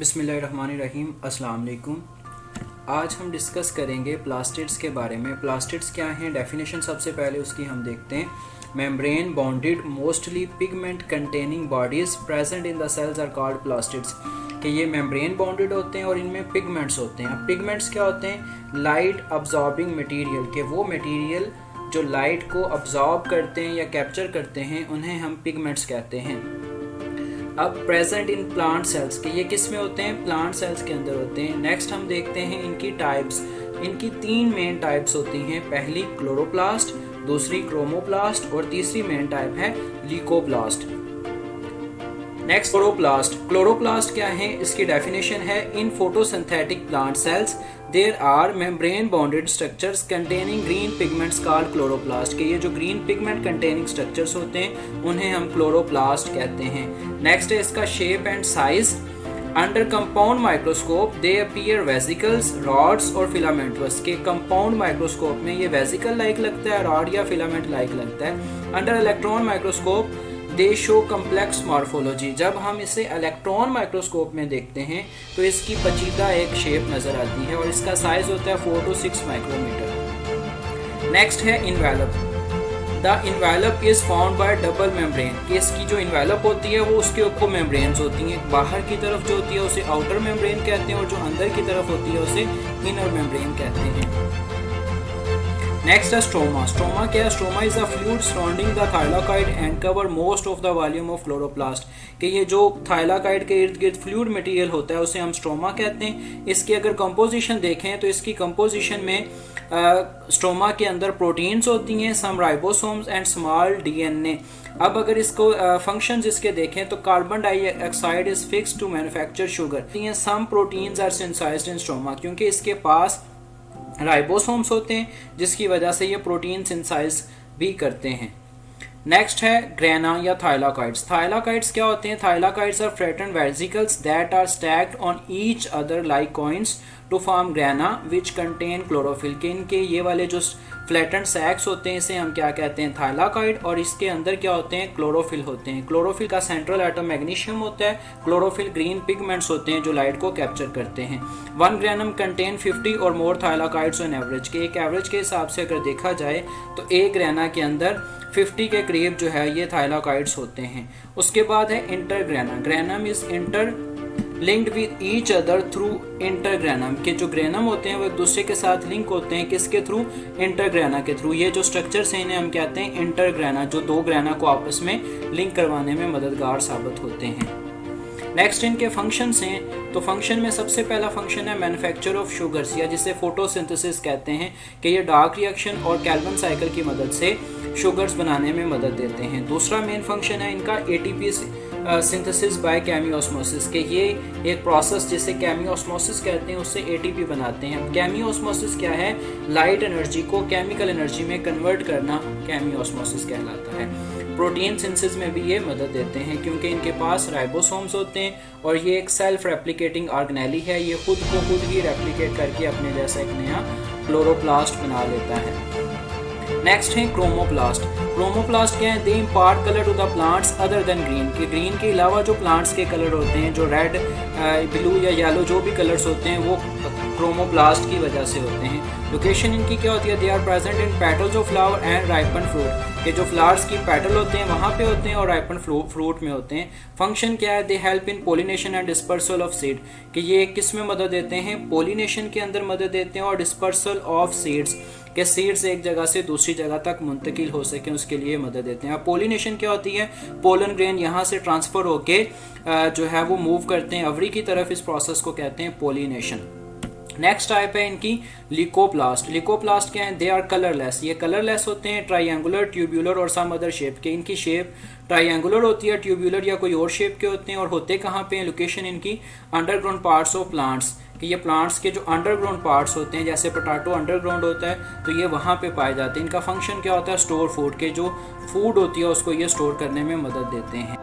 बिस्मिल्लाहिर्रहमानिर्रहीम। अस्सलाम वालेकुम। आज हम डिस्कस करेंगे प्लास्टिड्स के बारे में। प्लास्टिड्स क्या हैं, डेफिनेशन सबसे पहले उसकी हम देखते हैं। Membrane bonded mostly pigment containing bodies present in the cells are called plastids. कि ये मेम्ब्रेन बॉन्डेड होते हैं और इनमें पिगमेंट्स होते हैं। अब पिगमेंट्स क्या होते हैं? लाइट अब्जॉर्बिंग मटेरियल, के वो मटेरियल जो लाइट को अब्जॉर्ब करते हैं या कैप्चर करते हैं उन्हें हम पिगमेंट्स कहते हैं। अब प्रेजेंट इन प्लांट सेल्स, के ये किस में होते हैं? प्लांट सेल्स के अंदर होते हैं। नेक्स्ट हम देखते हैं इनकी टाइप्स। इनकी तीन मेन टाइप्स होती हैं। पहली क्लोरोप्लास्ट, दूसरी क्रोमोप्लास्ट और तीसरी मेन टाइप है ल्यूकोप्लास्ट। Next chloroplast. क्लोरोप्लास्ट क्या है? इसकी डेफिनेशन है in photosynthetic plant cells there are membrane bonded structures containing green pigments called chloroplast. के ये जो ग्रीन पिगमेंट कंटेनिंग स्ट्रक्चर्स होते हैं उन्हें हम क्लोरोप्लास्ट कहते हैं। नेक्स्ट है इसका shape and size. Under compound microscope they appear vesicles, rods और फिलामेंटस। के कंपाउंड माइक्रोस्कोप में ये वेसिकल लाइक लगता है, रॉड या फिलामेंट लाइक लगता है। अंडर इलेक्ट्रॉन माइक्रोस्कोप दे शो कम्प्लेक्स मॉर्फोलॉजी। जब हम इसे इलेक्ट्रॉन माइक्रोस्कोप में देखते हैं तो इसकी पेचीदा एक शेप नज़र आती है और इसका साइज होता है 4 to 6 माइक्रोमीटर। नेक्स्ट है envelope. The envelope is found by double membrane. कि इसकी जो इन्वेलप होती है वो उसके ऊपर मेम्ब्रेन्स होती हैं। बाहर की तरफ जो होती है उसे आउटर मेम्ब्रेन कहते हैं और जो अंदर की तरफ होती है उसे इनर मेम्ब्रेन कहते हैं। नेक्स्ट है स्ट्रोमा। स्ट्रोमा क्या है? Stroma is a fluid surrounding the thylakoid and cover most of the volume of chloroplast. कि ये जो थाइलाकॉइड के इर्द गिर्द फ्लूइड मटेरियल होता है उसे हम स्ट्रोमा कहते हैं। इसकी अगर कंपोजिशन देखें तो इसकी कंपोजिशन में स्ट्रोमा के अंदर प्रोटीन्स होती हैं, some ribosomes and small DNA. अब अगर इसको फंक्शंस इसके देखें तो carbon dioxide is fixed to manufacture sugar. Some proteins are synthesised in stroma, क्योंकि इसके पास राइबोसोम्स होते हैं जिसकी वजह से ये प्रोटीन सिंथेसाइज भी करते हैं। नेक्स्ट है ग्रेना या थाइलाकॉइड्स। थाइलाकॉइड्स क्या होते हैं? Thylakoids are flattened vesicles that are stacked on each other like coins to form grana which contain chlorophyll. के इनके ये वाले जो फ्लैटेंड सैक्स होते हैं इसे हम क्या कहते हैं? थाइलाकॉइड। और इसके अंदर क्या होते हैं? क्लोरोफिल होते हैं। क्लोरोफिल का सेंट्रल एटम मैग्नीशियम होता है। क्लोरोफिल ग्रीन पिगमेंट्स होते हैं जो लाइट को कैप्चर करते हैं। 1 ग्रेनम कंटेन 50 और मोर थाइलाकॉइड्स ऑन एवरेज। के एक एवरेज के हिसाब से अगर देखा जाए तो एक ग्रेना के अंदर 50 के करीब जो है ये थाइलाकॉइड्स होते हैं। उसके बाद है intergrana. Granum is interlinked with each other through intergranum. के जो ग्रेनम होते हैं वो एक दूसरे के साथ लिंक होते हैं। किसके थ्रू? इंटरग्रेना के थ्रू। ये जो स्ट्रक्चर्स हैं इन्हें हम कहते हैं इंटरग्रेना, जो दो ग्रेना को आपस में लिंक करवाने में मददगार साबित होते हैं। नेक्स्ट इनके फंक्शंस हैं। तो फंक्शन में सबसे पहला फंक्शन है मैन्युफैक्चर ऑफ शुगर्स, या जिसे फोटोसिंथेसिस कहते हैं। कि ये डार्क रिएक्शन और कैल्विन साइकिल की मदद से शुगर्स बनाने में मदद देते हैं। दूसरा मेन फंक्शन है इनका एटीपी सिंथेसिस बाय केमियोस्मोसिस। के ये एक प्रोसेस जिसे केमियोस्मोसिस कहते हैं उससे एटीपी बनाते हैं। अब केमियोस्मोसिस क्या है? लाइट एनर्जी को केमिकल एनर्जी में कन्वर्ट करना केमियोस्मोसिस कहलाता है। प्रोटीन सिंथेसिस में भी ये मदद देते हैं क्योंकि इनके पास राइबोसोम्स होते हैं और ये एक सेल्फ रेप्लिकेटिंग ऑर्गेनेली है। ये खुद को खुद ही रेप्लिकेट करके अपने जैसा एक नया क्लोरोप्लास्ट बना लेता है। नेक्स्ट है क्रोमोप्लास्ट। क्रोमोप्लास्ट क्या है? They impart colour to the plants other than green. के ग्रीन के अलावा जो प्लांट्स के कलर होते हैं, जो रेड, ब्लू या येलो जो भी कलर्स होते हैं वो क्रोमोप्लास्ट की वजह से होते हैं। लोकेशन इनकी क्या होती है? They are present in petals of flower and ripen fruit. के जो फ्लावर्स की पेटल होते हैं वहाँ पे होते हैं और राइपन फ्रूट में होते हैं। फंक्शन क्या है? They help in pollination and dispersal of seed. कि ये किस में मदद देते हैं? पोलिनेशन के अंदर मदद देते हैं और डिस्पर्सल ऑफ सीड्स, के सीड्स एक जगह से दूसरी जगह तक मुंतकिल हो सके उसके लिए मदद देते हैं। अब पोलिनेशन क्या होती है? पोलन ग्रेन यहाँ से ट्रांसफ़र होके जो है वो मूव करते हैं अवरी की तरफ। इस प्रोसेस को कहते हैं पोलिनेशन। नेक्स्ट टाइप है इनकी ल्यूकोप्लास्ट। ल्यूकोप्लास्ट क्या है? They are colourless. ये कलरलेस होते हैं, ट्राइंगुलर, ट्यूब्यूलर और सम अदर शेप के। इनकी शेप ट्राइंगुलर होती है, ट्यूब्यूलर या कोई और शेप के होते हैं। और होते कहाँ पे हैं? लोकेशन इनकी अंडरग्राउंड पार्ट्स ऑफ प्लांट्स। कि ये प्लांट्स के जो अंडरग्राउंड पार्ट्स होते हैं, जैसे पोटैटो अंडरग्राउंड होता है तो ये वहाँ पे पाए जाते हैं। इनका फंक्शन क्या होता है? Store food. के जो फूड होती है उसको ये स्टोर करने में मदद देते हैं।